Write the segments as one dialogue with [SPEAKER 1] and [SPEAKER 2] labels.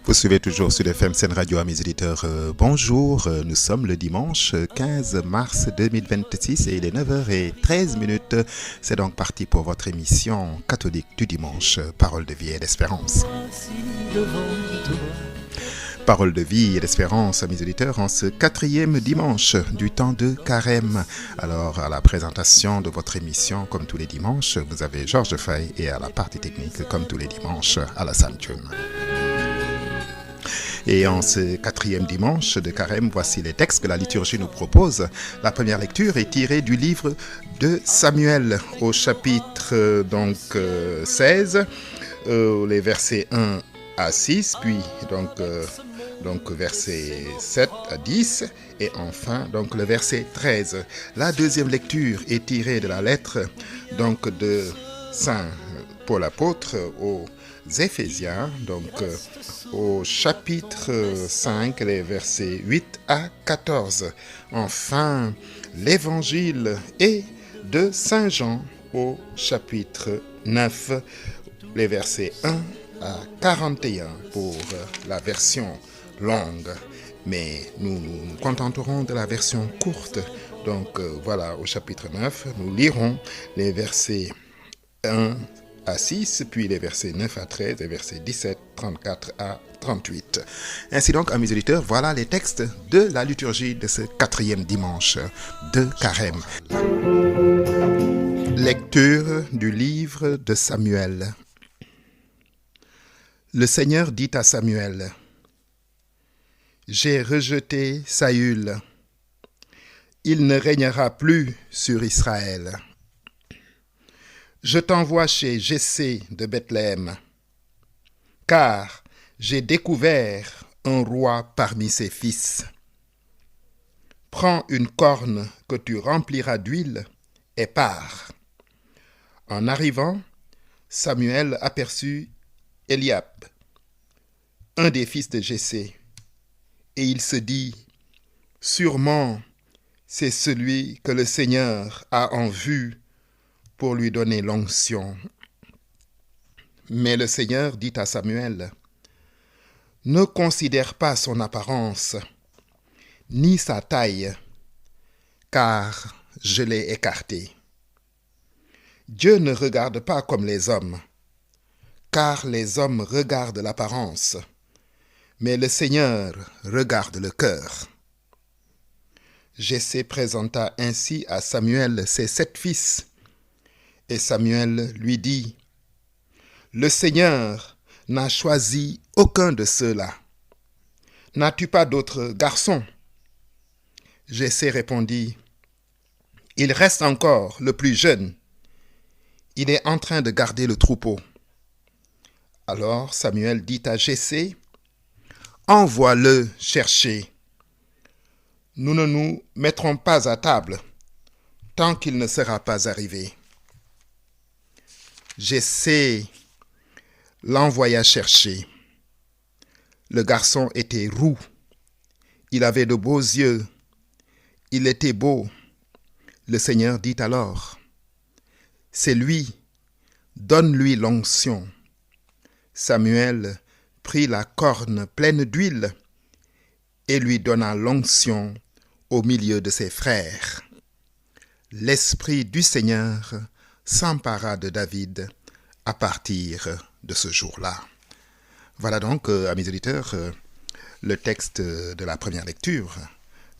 [SPEAKER 1] Vous suivez toujours sur FM Scène Radio à mes éditeurs. Bonjour, nous sommes le dimanche 15 mars 2026 et il est 9h13. C'est donc parti pour votre émission catholique du dimanche, Parole de vie et d'espérance. Parole de vie et d'espérance à mes auditeurs en ce 4e dimanche du temps de Carême. Alors, à la présentation de votre émission, comme tous les dimanches, vous avez Georges Fay et à la partie technique, comme tous les dimanches, à la Sanctum. Et en ce 4e dimanche de Carême, voici les textes que la liturgie nous propose. La première lecture est tirée du livre de Samuel au chapitre 16, les versets 1 à 6, puis versets 7 à 10 et enfin le verset 13. La deuxième lecture est tirée de la lettre de Saint Paul apôtre aux Éphésiens, au chapitre 5, les versets 8 à 14. Enfin, l'évangile est de Saint Jean au chapitre 9, les versets 1 à 41 pour la version longue. Mais nous nous contenterons de la version courte. Au chapitre 9, nous lirons les versets 1 à 6, puis les versets 9 à 13 et versets 17, 34 à 38. Ainsi donc, amis auditeurs, voilà les textes de la liturgie de ce 4e dimanche de Carême. Lecture du livre de Samuel. Le Seigneur dit à Samuel: « J'ai rejeté Saül. Il ne régnera plus sur Israël. Je t'envoie chez Jessé de Bethléem, car j'ai découvert un roi parmi ses fils. Prends une corne que tu rempliras d'huile et pars. » En arrivant, Samuel aperçut Eliab, un des fils de Jessé, et il se dit: « Sûrement, c'est celui que le Seigneur a en vue pour lui donner l'onction. » Mais le Seigneur dit à Samuel: « Ne considère pas son apparence, ni sa taille, car je l'ai écarté. Dieu ne regarde pas comme les hommes, car les hommes regardent l'apparence, mais le Seigneur regarde le cœur. » Jessé présenta ainsi à Samuel ses 7 fils, et Samuel lui dit: « Le Seigneur n'a choisi aucun de ceux-là. N'as-tu pas d'autres garçons? » Jessé répondit: « Il reste encore le plus jeune. Il est en train de garder le troupeau. » Alors Samuel dit à Jessé: « Envoie-le chercher. Nous ne nous mettrons pas à table tant qu'il ne sera pas arrivé. » Jessé l'envoya chercher. Le garçon était roux. Il avait de beaux yeux. Il était beau. Le Seigneur dit alors: « C'est lui, donne-lui l'onction. » Samuel prit la corne pleine d'huile et lui donna l'onction au milieu de ses frères. L'Esprit du Seigneur s'empara de David à partir de ce jour-là. Voilà donc, amis auditeurs, le texte de la première lecture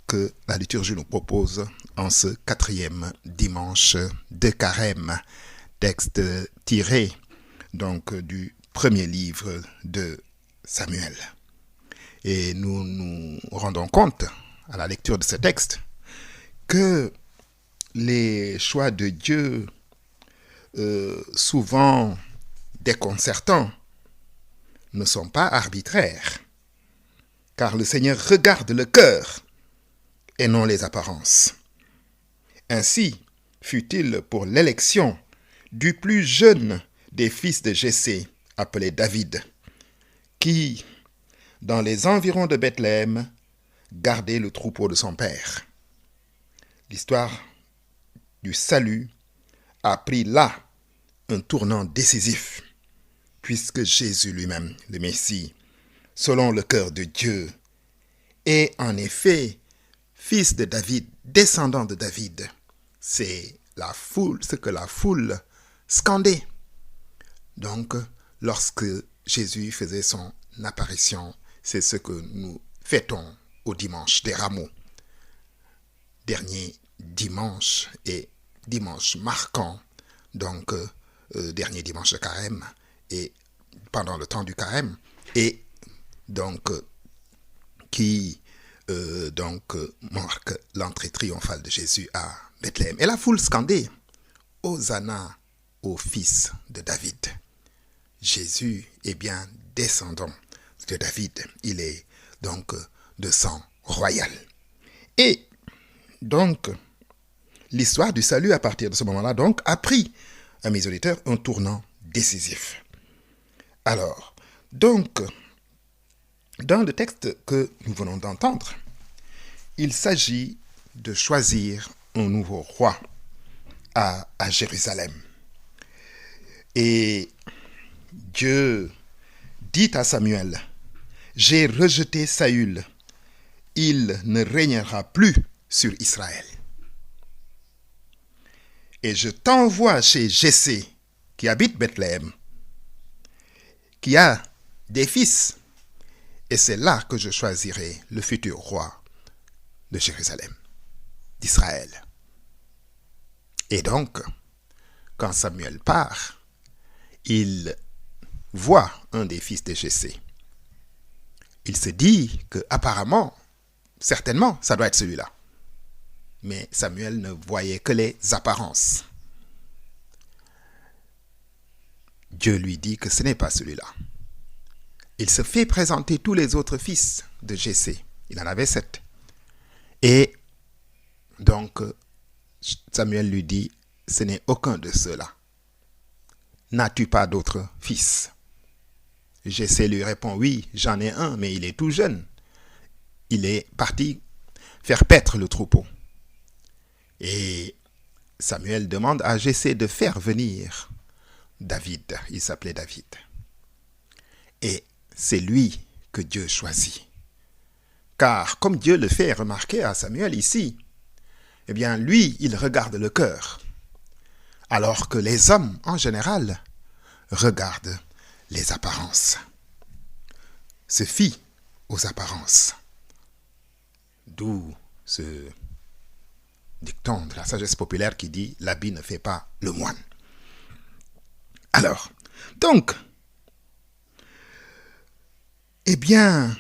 [SPEAKER 1] que la liturgie nous propose en ce 4e dimanche de Carême. Texte tiré du premier livre de Samuel. Et nous nous rendons compte, à la lecture de ce texte, que les choix de Dieu, souvent déconcertants, ne sont pas arbitraires, car le Seigneur regarde le cœur et non les apparences. Ainsi fut-il pour l'élection du plus jeune des fils de Jessé, appelé David, qui, dans les environs de Bethléem, gardait le troupeau de son père. L'histoire du salut a pris là un tournant décisif, puisque Jésus lui-même, le Messie, selon le cœur de Dieu, et en effet, fils de David, descendant de David. C'est ce que la foule scandait. Donc, lorsque Jésus faisait son apparition, c'est ce que nous fêtons au dimanche des rameaux. Dernier dimanche et dimanche marquant, donc dernier dimanche de carême, et pendant le temps du carême, et donc qui marque l'entrée triomphale de Jésus à Bethléem. Et la foule scandait « Hosanna au fils de David ». Jésus est bien descendant de David. Il est donc de sang royal. Et donc, l'histoire du salut à partir de ce moment-là donc a pris, à mes auditeurs, un tournant décisif. Alors, donc, dans le texte que nous venons d'entendre, il s'agit de choisir un nouveau roi à Jérusalem. Et Dieu dit à Samuel, « J'ai rejeté Saül, il ne régnera plus sur Israël. Et je t'envoie chez Jessé, qui habite Bethléem, qui a des fils, et c'est là que je choisirai le futur roi de Jérusalem, d'Israël. » Et donc, quand Samuel part, il voit un des fils de Jessé. Il se dit que apparemment, certainement, ça doit être celui-là. Mais Samuel ne voyait que les apparences. Dieu lui dit que ce n'est pas celui-là. Il se fait présenter tous les autres fils de Jessé. Il en avait 7. Et donc, Samuel lui dit, ce n'est aucun de ceux-là. N'as-tu pas d'autres fils? Jessé lui répond, oui, j'en ai un, mais il est tout jeune. Il est parti faire paître le troupeau. Et Samuel demande à Jessé de faire venir David. Il s'appelait David. Et c'est lui que Dieu choisit. Car comme Dieu le fait remarquer à Samuel ici, eh bien lui, il regarde le cœur. Alors que les hommes, en général, regardent les apparences. Se fient aux apparences. D'où ce dicton de la sagesse populaire qui dit « l'habit ne fait pas le moine ». Alors, donc, eh bien,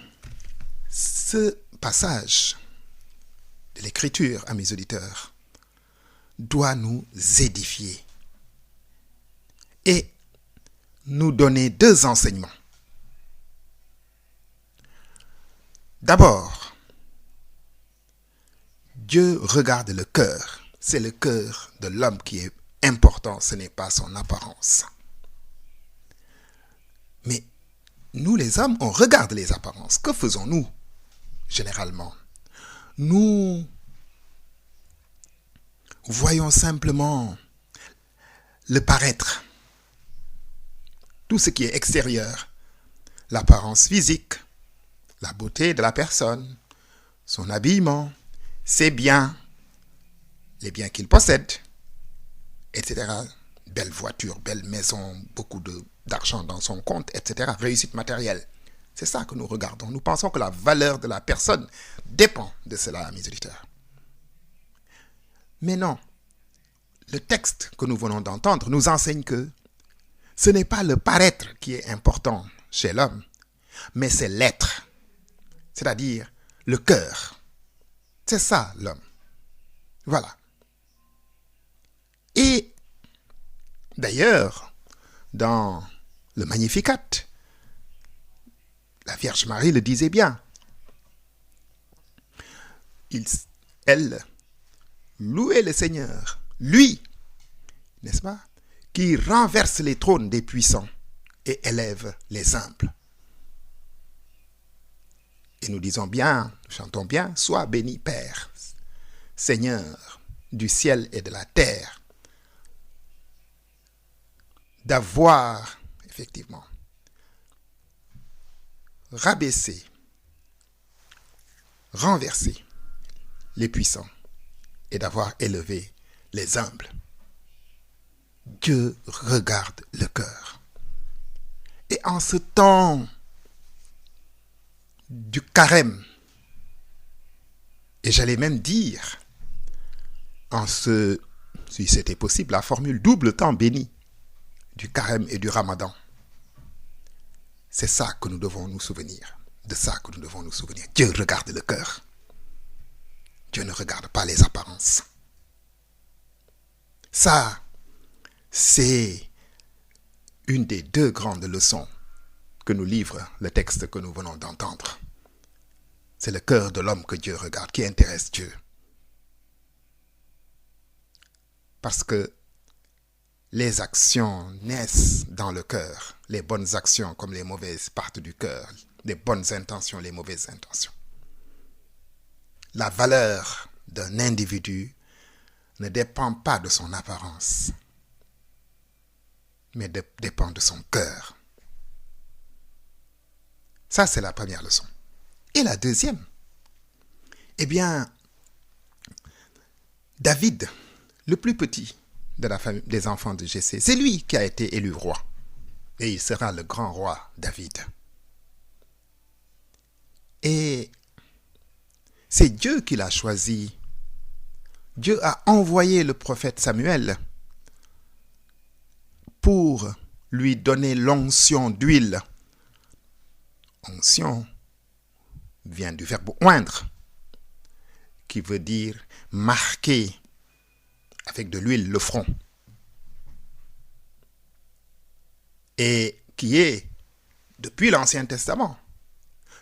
[SPEAKER 1] ce passage de l'Écriture, à mes auditeurs, doit nous édifier et nous donner 2 enseignements. D'abord, Dieu regarde le cœur. C'est le cœur de l'homme qui est important, ce n'est pas son apparence. Mais nous les hommes, on regarde les apparences. Que faisons-nous généralement? Nous voyons simplement le paraître. Tout ce qui est extérieur, l'apparence physique, la beauté de la personne, son habillement, ses biens, les biens qu'il possède, etc. Belle voiture, belle maison, beaucoup d'argent dans son compte, etc. Réussite matérielle. C'est ça que nous regardons. Nous pensons que la valeur de la personne dépend de cela, mes auditeurs. Mais non. Le texte que nous venons d'entendre nous enseigne que ce n'est pas le paraître qui est important chez l'homme, mais c'est l'être, c'est-à-dire le cœur. C'est ça l'homme. Voilà. Et d'ailleurs, dans le Magnificat, la Vierge Marie le disait bien. Elle louait le Seigneur, lui, n'est-ce pas, qui renverse les trônes des puissants et élève les humbles. Et nous disons bien, chantons bien, sois béni Père, Seigneur du ciel et de la terre, d'avoir, effectivement, rabaissé, renversé les puissants et d'avoir élevé les humbles. Dieu regarde le cœur. Et en ce temps du carême, et j'allais même dire, si c'était possible, la formule double temps béni du carême et du ramadan, c'est ça que nous devons nous souvenir. De ça que nous devons nous souvenir. Dieu regarde le cœur. Dieu ne regarde pas les apparences. Ça, c'est une des deux grandes leçons que nous livre le texte que nous venons d'entendre. C'est le cœur de l'homme que Dieu regarde, qui intéresse Dieu. Parce que les actions naissent dans le cœur. Les bonnes actions comme les mauvaises partent du cœur. Les bonnes intentions, les mauvaises intentions. La valeur d'un individu ne dépend pas de son apparence, mais dépend de son cœur. Ça, c'est la première leçon. Et la deuxième, eh bien, David, le plus petit de la famille des enfants de Jessé, c'est lui qui a été élu roi. Et il sera le grand roi David. Et c'est Dieu qui l'a choisi. Dieu a envoyé le prophète Samuel pour lui donner l'onction d'huile. Onction vient du verbe oindre, qui veut dire marquer avec de l'huile le front. Et qui est, depuis l'Ancien Testament,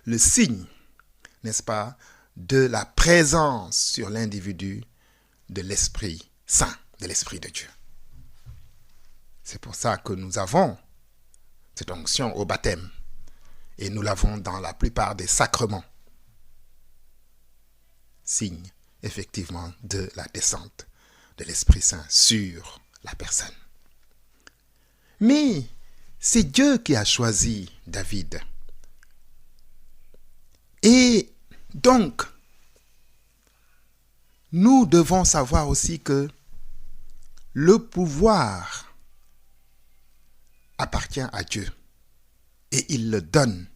[SPEAKER 1] le signe, n'est-ce pas, de la présence sur l'individu de l'Esprit Saint, de l'Esprit de Dieu. C'est pour ça que nous avons cette onction au baptême et nous l'avons dans la plupart des sacrements. Signe, effectivement, de la descente de l'Esprit Saint sur la personne. Mais c'est Dieu qui a choisi David. Et donc, nous devons savoir aussi que le pouvoir appartient à Dieu et il le donne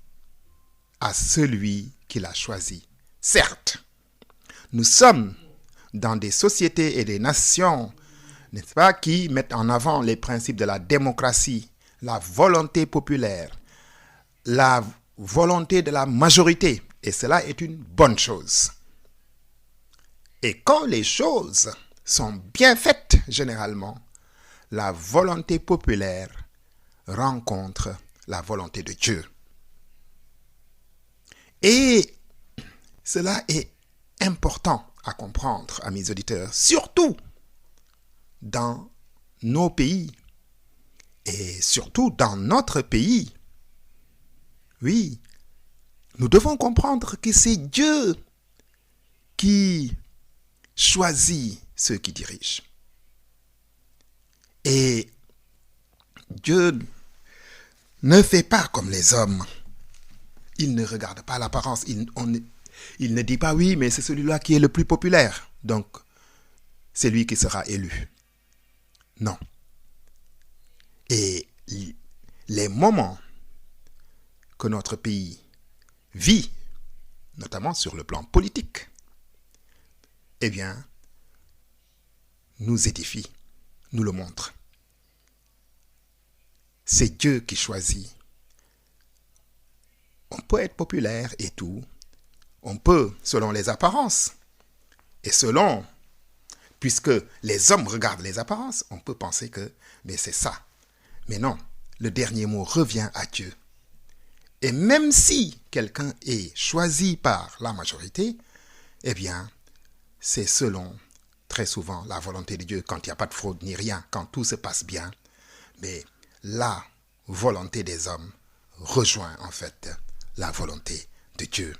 [SPEAKER 1] à celui qui l'a choisi. Certes, nous sommes dans des sociétés et des nations, n'est-ce pas, qui mettent en avant les principes de la démocratie, la volonté populaire, la volonté de la majorité. Et cela est une bonne chose. Et quand les choses sont bien faites, généralement, la volonté populaire rencontre la volonté de Dieu. Et cela est important à comprendre, amis auditeurs, surtout dans nos pays et surtout dans notre pays. Oui, nous devons comprendre que c'est Dieu qui choisit ceux qui dirigent. Et Dieu ne fait pas comme les hommes. Il ne regarde pas l'apparence. Il ne dit pas oui, mais c'est celui-là qui est le plus populaire. Donc, c'est lui qui sera élu. Non. Et les moments que notre pays vit, notamment sur le plan politique, eh bien, nous édifie, nous le montre. C'est Dieu qui choisit. On peut être populaire et tout. On peut, selon les apparences. Et selon, puisque les hommes regardent les apparences, on peut penser que, mais c'est ça. Mais non, le dernier mot revient à Dieu. Et même si quelqu'un est choisi par la majorité, eh bien, c'est selon, très souvent, la volonté de Dieu, quand il n'y a pas de fraude ni rien, quand tout se passe bien. Mais la volonté des hommes rejoint en fait la volonté de Dieu.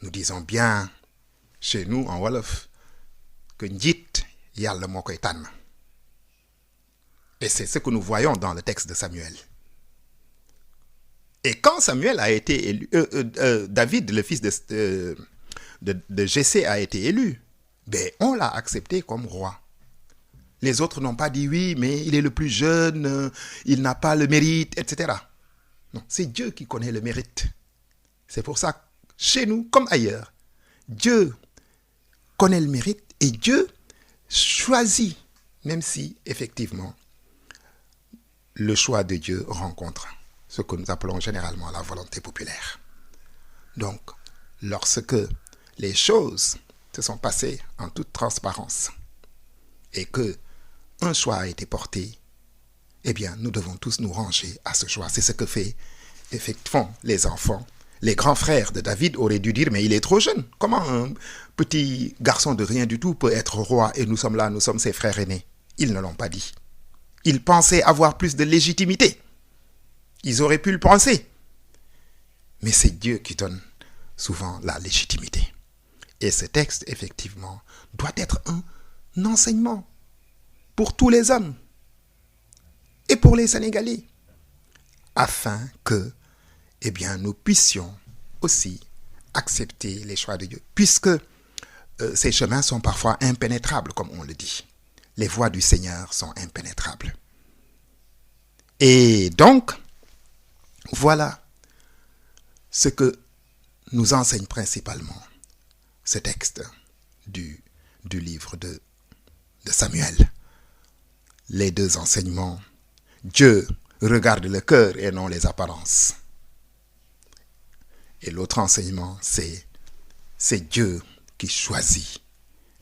[SPEAKER 1] Nous disons bien chez nous en Wolof que njit yalla moo koy tànn. Et c'est ce que nous voyons dans le texte de Samuel. Et quand Samuel a été élu, David, le fils de Jessé, a été élu, ben, on l'a accepté comme roi. Les autres n'ont pas dit oui, mais il est le plus jeune, il n'a pas le mérite, etc. Non, c'est Dieu qui connaît le mérite. C'est pour ça, chez nous comme ailleurs, Dieu connaît le mérite et Dieu choisit, même si, effectivement, le choix de Dieu rencontre ce que nous appelons généralement la volonté populaire. Donc, lorsque les choses se sont passées en toute transparence et que un choix a été porté, eh bien, nous devons tous nous ranger à ce choix. C'est ce que font les enfants. Les grands frères de David auraient dû dire, mais il est trop jeune. Comment un petit garçon de rien du tout peut être roi et nous sommes là, nous sommes ses frères aînés? Ils ne l'ont pas dit. Ils pensaient avoir plus de légitimité. Ils auraient pu le penser. Mais c'est Dieu qui donne souvent la légitimité. Et ce texte, effectivement, doit être un enseignement pour tous les hommes et pour les Sénégalais, afin que, eh bien, nous puissions aussi accepter les choix de Dieu, puisque ces chemins sont parfois impénétrables, comme on le dit. Les voies du Seigneur sont impénétrables. Et donc, voilà ce que nous enseigne principalement ce texte du livre de Samuel. Les deux enseignements. Dieu regarde le cœur et non les apparences. Et l'autre enseignement, c'est Dieu qui choisit,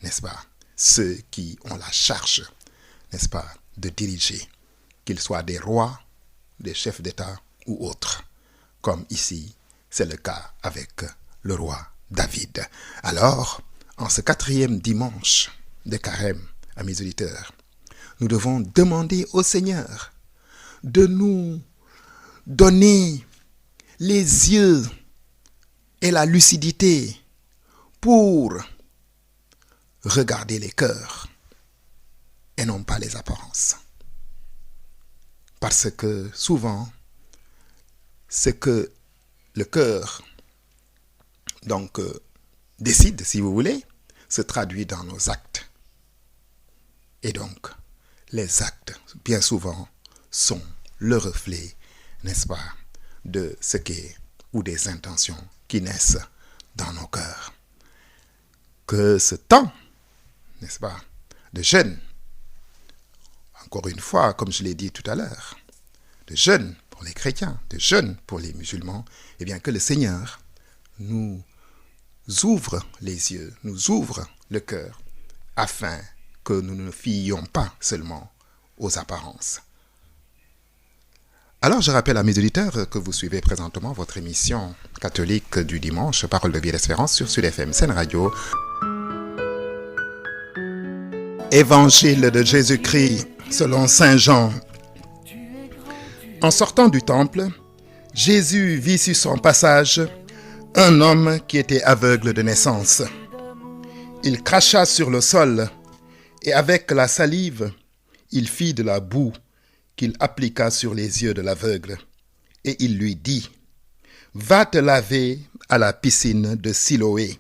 [SPEAKER 1] n'est-ce pas, ceux qui ont la charge, n'est-ce pas, de diriger, qu'ils soient des rois, des chefs d'État ou autres, comme ici, c'est le cas avec le roi David. Alors, en ce 4e dimanche de Carême, amis auditeurs, nous devons demander au Seigneur de nous donner les yeux et la lucidité pour regarder les cœurs et non pas les apparences. Parce que souvent, ce que le cœur décide, si vous voulez, se traduit dans nos actes. Et donc, les actes, bien souvent, sont le reflet, n'est-ce pas, de ce qu'est ou des intentions qui naissent dans nos cœurs. Que ce temps, n'est-ce pas, de jeûne, encore une fois, comme je l'ai dit tout à l'heure, de jeûne pour les chrétiens, de jeûne pour les musulmans, eh bien que le Seigneur nous ouvre les yeux, nous ouvre le cœur, afin que nous ne fions pas seulement aux apparences. Alors, je rappelle à mes auditeurs que vous suivez présentement votre émission catholique du dimanche, Parole de vie et d'espérance sur Sud FM Sen Radio. Évangile de Jésus-Christ selon Saint Jean. En sortant du temple, Jésus vit sur son passage un homme qui était aveugle de naissance. Il cracha sur le sol et avec la salive, il fit de la boue qu'il appliqua sur les yeux de l'aveugle. Et il lui dit, « Va te laver à la piscine de Siloé »,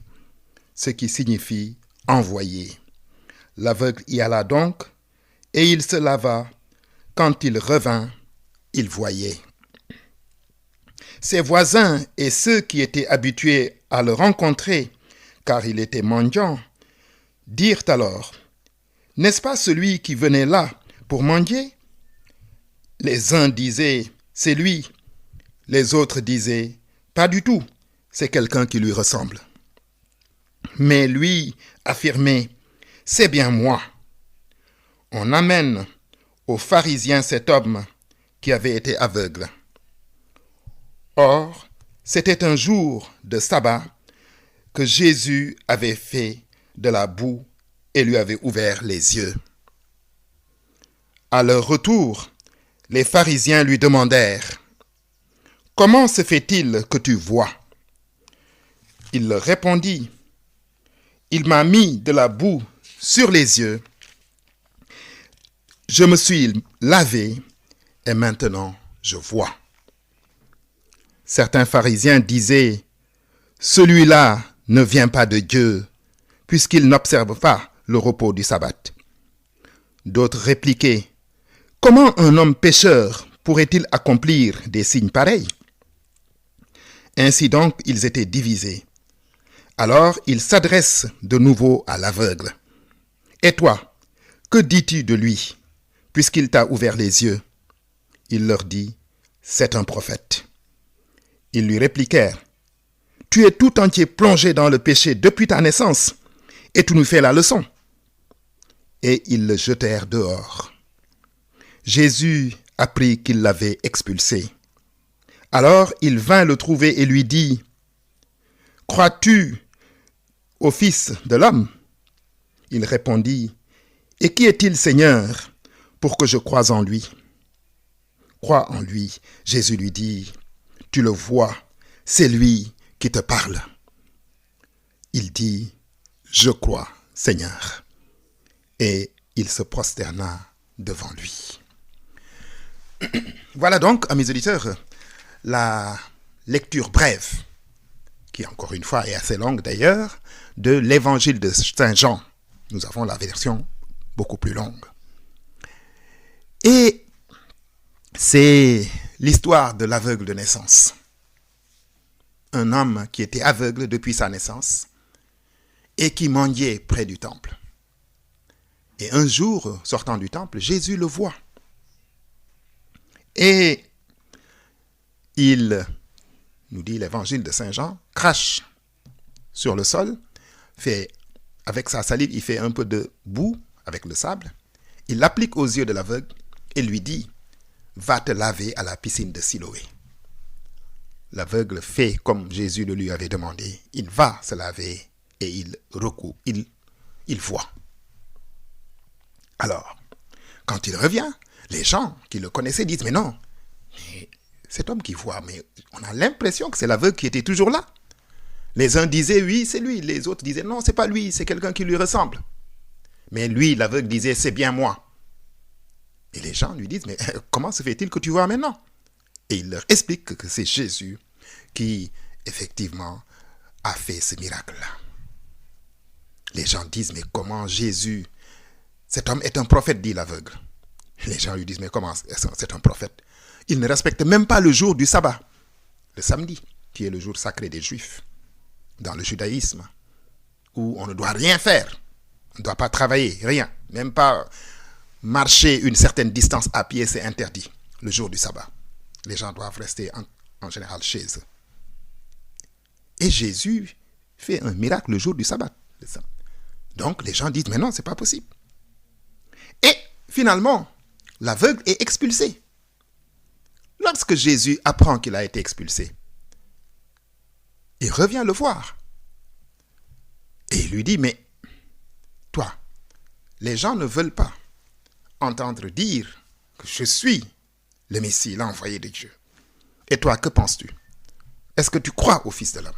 [SPEAKER 1] ce qui signifie « envoyer ». L'aveugle y alla donc, et il se lava. Quand il revint, il voyait. Ses voisins et ceux qui étaient habitués à le rencontrer, car il était mendiant, dirent alors, « N'est-ce pas celui qui venait là pour mendier ?» Les uns disaient, « C'est lui ». Les autres disaient, « Pas du tout, c'est quelqu'un qui lui ressemble. » Mais lui affirmait, « C'est bien moi. » On amène aux pharisiens cet homme qui avait été aveugle. Or, c'était un jour de sabbat que Jésus avait fait de la boue et lui avait ouvert les yeux. À leur retour, les pharisiens lui demandèrent, « Comment se fait-il que tu vois ?» Il leur répondit, « Il m'a mis de la boue sur les yeux. Je me suis lavé et maintenant je vois. » Certains pharisiens disaient « Celui-là ne vient pas de Dieu, puisqu'il n'observe pas le repos du sabbat. » D'autres répliquaient « Comment un homme pécheur pourrait-il accomplir des signes pareils ?» Ainsi donc, ils étaient divisés. Alors, ils s'adressent de nouveau à l'aveugle. « Et toi, que dis-tu de lui, puisqu'il t'a ouvert les yeux ?» Il leur dit « C'est un prophète. » Ils lui répliquèrent « Tu es tout entier plongé dans le péché depuis ta naissance, et tu nous fais la leçon. » Et ils le jetèrent dehors. Jésus apprit qu'il l'avait expulsé. Alors il vint le trouver et lui dit « Crois-tu au Fils de l'homme ?» Il répondit « Et qui est-il, Seigneur, pour que je croie en lui ?» « Crois en lui. » Jésus lui dit « Tu le vois, c'est lui qui te parle. » Il dit « Je crois, Seigneur. » Et il se prosterna devant lui. Voilà donc, amis auditeurs, la lecture brève, qui encore une fois est assez longue d'ailleurs, de l'évangile de Saint Jean. Nous avons la version beaucoup plus longue. Et c'est l'histoire de l'aveugle de naissance. Un homme qui était aveugle depuis sa naissance et qui mendiait près du temple. Et un jour, sortant du temple, Jésus le voit. Et il, nous dit l'évangile de Saint Jean, crache sur le sol, avec sa salive, il fait un peu de boue avec le sable. Il l'applique aux yeux de l'aveugle et lui dit « Va te laver à la piscine de Siloé. » L'aveugle fait comme Jésus le lui avait demandé. Il va se laver et il voit. Alors, quand il revient, les gens qui le connaissaient disent « Mais non, mais cet homme qui voit, mais on a l'impression que c'est l'aveugle qui était toujours là. » Les uns disaient « Oui, c'est lui. » Les autres disaient « Non, c'est pas lui, c'est quelqu'un qui lui ressemble. » Mais lui, l'aveugle, disait « C'est bien moi. » Et les gens lui disent « Mais comment se fait-il que tu vois maintenant ?» Et il leur explique que c'est Jésus qui, effectivement, a fait ce miracle-là. Les gens disent « Mais comment Jésus... Cet homme est un prophète, dit l'aveugle. » Les gens lui disent « Mais comment c'est un prophète? Il ne respecte même pas le jour du sabbat, le samedi, qui est le jour sacré des Juifs, dans le judaïsme, où on ne doit rien faire. On ne doit pas travailler, rien. Même pas marcher une certaine distance à pied, c'est interdit, le jour du sabbat. Les gens doivent rester en général chez eux. Et Jésus fait un miracle le jour du sabbat. Donc les gens disent « Mais non, ce n'est pas possible. » Et finalement, l'aveugle est expulsé. Lorsque Jésus apprend qu'il a été expulsé, il revient le voir. Et il lui dit « Mais toi, les gens ne veulent pas entendre dire que je suis le Messie, l'envoyé de Dieu. Et toi, que penses-tu? Est-ce que tu crois au Fils de l'homme? »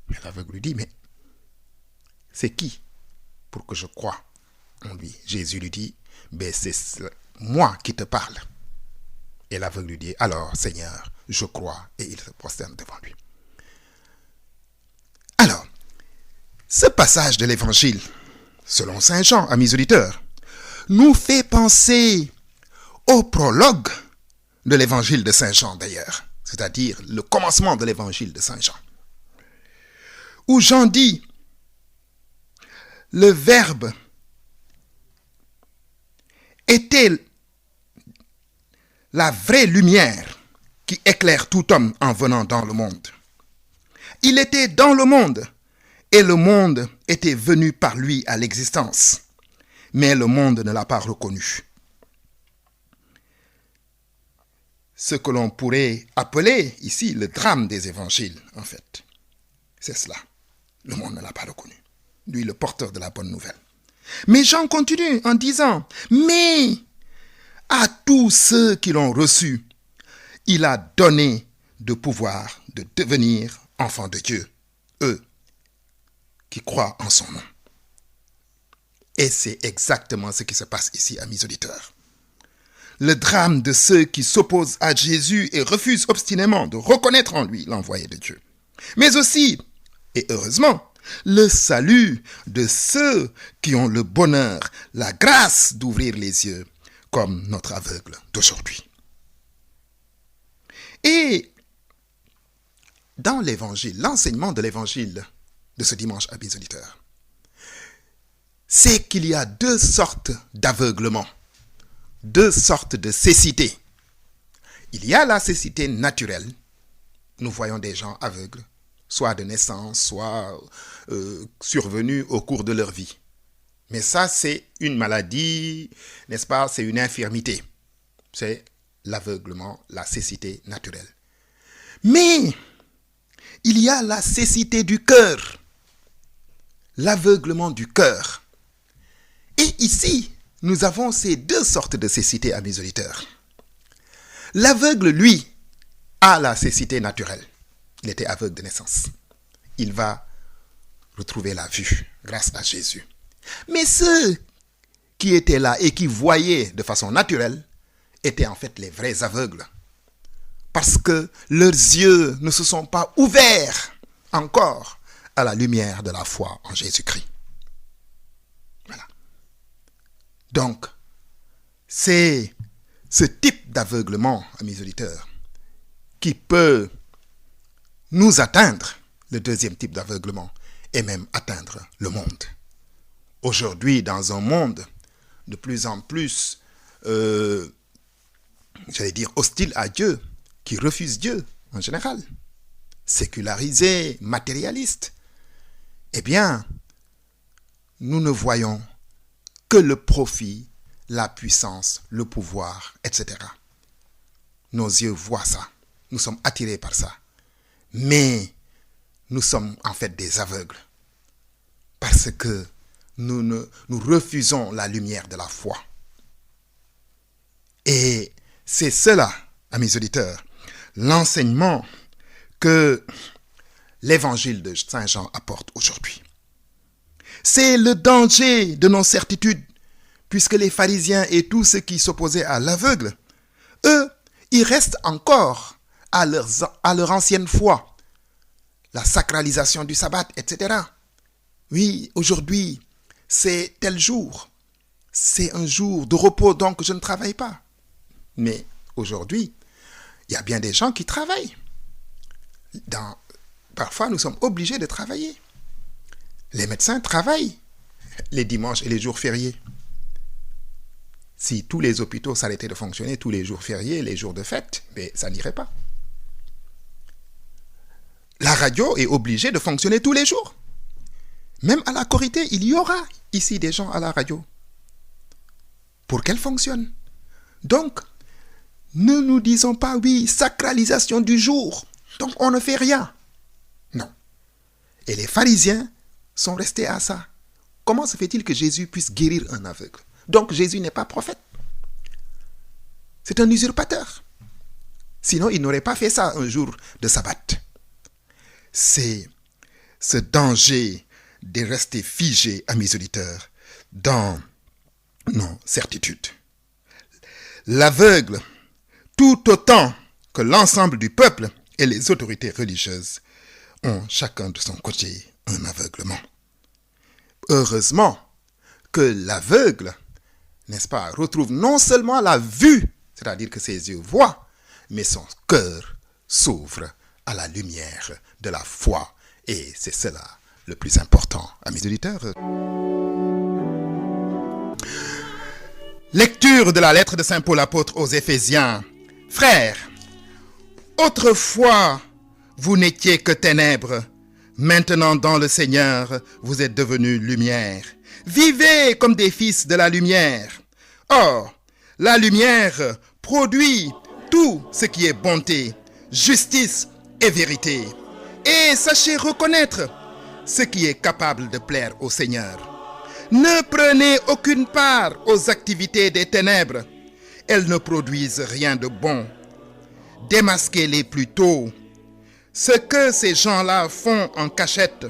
[SPEAKER 1] Mais l'aveugle lui dit « Mais c'est qui pour que je croie en lui ?» Jésus lui dit « Ben c'est moi qui te parle. » Et l'aveugle lui dit « Alors, Seigneur, je crois. » Et il se prosterne devant lui. Alors, ce passage de l'Évangile, selon Saint Jean, amis auditeurs, nous fait penser au prologue de l'Évangile de Saint Jean d'ailleurs, c'est-à-dire le commencement de l'Évangile de Saint Jean, où Jean dit « Le Verbe était la vraie lumière qui éclaire tout homme en venant dans le monde. Il était dans le monde, et le monde était venu par lui à l'existence, mais le monde ne l'a pas reconnu. » Ce que l'on pourrait appeler ici le drame des évangiles, en fait. C'est cela. Le monde ne l'a pas reconnu. Lui, le porteur de la bonne nouvelle. Mais Jean continue en disant, « Mais à tous ceux qui l'ont reçu, il a donné de pouvoir de devenir enfants de Dieu, eux qui croient en son nom. » Et c'est exactement ce qui se passe ici, amis auditeurs. le drame de ceux qui s'opposent à Jésus et refusent obstinément de reconnaître en lui l'envoyé de Dieu. Mais aussi, et heureusement, le salut de ceux qui ont le bonheur, la grâce d'ouvrir les yeux, comme notre aveugle d'aujourd'hui. Et dans l'évangile, l'enseignement de l'évangile de ce dimanche, amis auditeurs, c'est qu'il y a deux sortes d'aveuglement, deux sortes de cécité. Il y a la cécité naturelle. Nous voyons des gens aveugles, soit de naissance, soit survenus au cours de leur vie. Mais ça, c'est une maladie, n'est-ce pas? C'est une infirmité. C'est l'aveuglement, la cécité naturelle. Mais il y a la cécité du cœur, l'aveuglement du cœur. Et ici, nous avons ces deux sortes de cécité, amis auditeurs. L'aveugle, lui, a la cécité naturelle. Il était aveugle de naissance. Il va retrouver la vue grâce à Jésus. Mais ceux qui étaient là et qui voyaient de façon naturelle étaient en fait les vrais aveugles. Parce que leurs yeux ne se sont pas ouverts encore à la lumière de la foi en Jésus-Christ. Voilà. Donc, c'est ce type d'aveuglement, amis auditeurs, qui peut nous atteindre, le deuxième type d'aveuglement, et même atteindre le monde. Aujourd'hui, dans un monde de plus en plus, hostile à Dieu, qui refuse Dieu en général, sécularisé, matérialiste, eh bien, nous ne voyons que le profit, la puissance, le pouvoir, etc. Nos yeux voient ça. Nous sommes attirés par ça. Mais nous sommes en fait des aveugles. Parce que nous refusons la lumière de la foi. Et c'est cela, amis auditeurs, l'enseignement que l'évangile de Saint Jean apporte aujourd'hui. C'est le danger de nos certitudes, puisque les pharisiens et tous ceux qui s'opposaient à l'aveugle, eux, ils restent encore à leur ancienne foi, la sacralisation du sabbat, etc. Oui, aujourd'hui, c'est tel jour, c'est un jour de repos, donc je ne travaille pas. Mais aujourd'hui, il y a bien des gens qui travaillent. Parfois, nous sommes obligés de travailler. Les médecins travaillent les dimanches et les jours fériés. Si tous les hôpitaux s'arrêtaient de fonctionner tous les jours fériés, les jours de fête, mais ça n'irait pas. La radio est obligée de fonctionner tous les jours. Même à la Korité, il y aura ici des gens à la radio pour qu'elle fonctionne. Donc, ne nous disons pas, oui, sacralisation du jour, donc on ne fait rien. Non. Et les pharisiens sont restés à ça. Comment se fait-il que Jésus puisse guérir un aveugle? Donc Jésus n'est pas prophète. C'est un usurpateur. Sinon, il n'aurait pas fait ça un jour de sabbat. C'est ce danger de rester figé, amis auditeurs, dans nos certitudes. L'aveugle, tout autant que l'ensemble du peuple et les autorités religieuses, ont chacun de son côté un aveuglement. Heureusement que l'aveugle, n'est-ce pas, retrouve non seulement la vue, c'est-à-dire que ses yeux voient, mais son cœur s'ouvre à la lumière de la foi. Et c'est cela le plus important, amis auditeurs. Lecture de la lettre de Saint Paul apôtre aux Éphésiens. Frères, autrefois, vous n'étiez que ténèbres. Maintenant, dans le Seigneur, vous êtes devenus lumière. Vivez comme des fils de la lumière. Or, la lumière produit tout ce qui est bonté, justice et vérité. Et sachez reconnaître ce qui est capable de plaire au Seigneur. Ne prenez aucune part aux activités des ténèbres. Elles ne produisent rien de bon. Démasquez-les plutôt. Ce que ces gens-là font en cachette,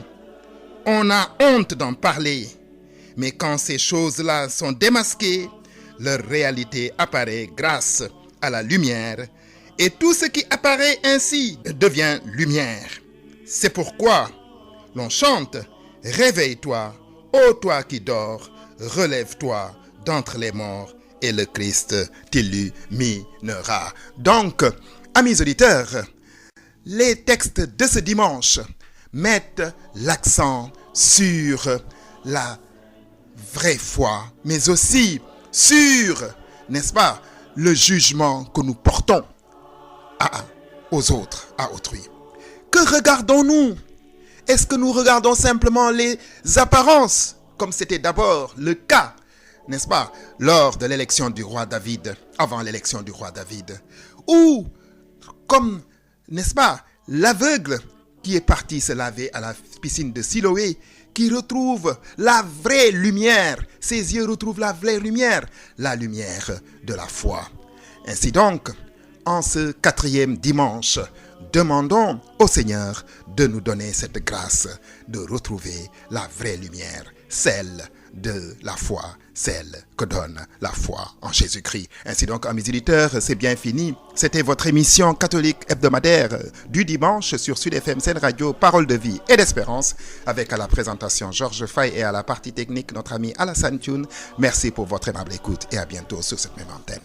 [SPEAKER 1] on a honte d'en parler. Mais quand ces choses-là sont démasquées, leur réalité apparaît grâce à la lumière, et tout ce qui apparaît ainsi devient lumière. C'est pourquoi l'on chante « Réveille-toi, ô toi qui dors, relève-toi d'entre les morts, et le Christ t'illuminera. » Donc, amis auditeurs, les textes de ce dimanche mettent l'accent sur la vraie foi, mais aussi sur, n'est-ce pas, le jugement que nous portons aux autres, à autrui. Que regardons-nous? Est-ce que nous regardons simplement les apparences, comme c'était d'abord le cas, n'est-ce pas, lors de l'élection du roi David, avant l'élection du roi David, ou comme, n'est-ce pas, l'aveugle qui est parti se laver à la piscine de Siloé, qui retrouve la vraie lumière, ses yeux retrouvent la vraie lumière, la lumière de la foi. Ainsi donc, en ce 4e dimanche, demandons au Seigneur de nous donner cette grâce de retrouver la vraie lumière, celle de la foi, celle que donne la foi en Jésus-Christ. Ainsi donc, amis auditeurs, c'est bien fini. C'était votre émission catholique hebdomadaire du dimanche sur Sud FM Sen Radio, Parole de vie et d'espérance, avec à la présentation Georges Fay et à la partie technique notre ami Alassane Thioune. Merci pour votre aimable écoute et à bientôt sur cette même antenne.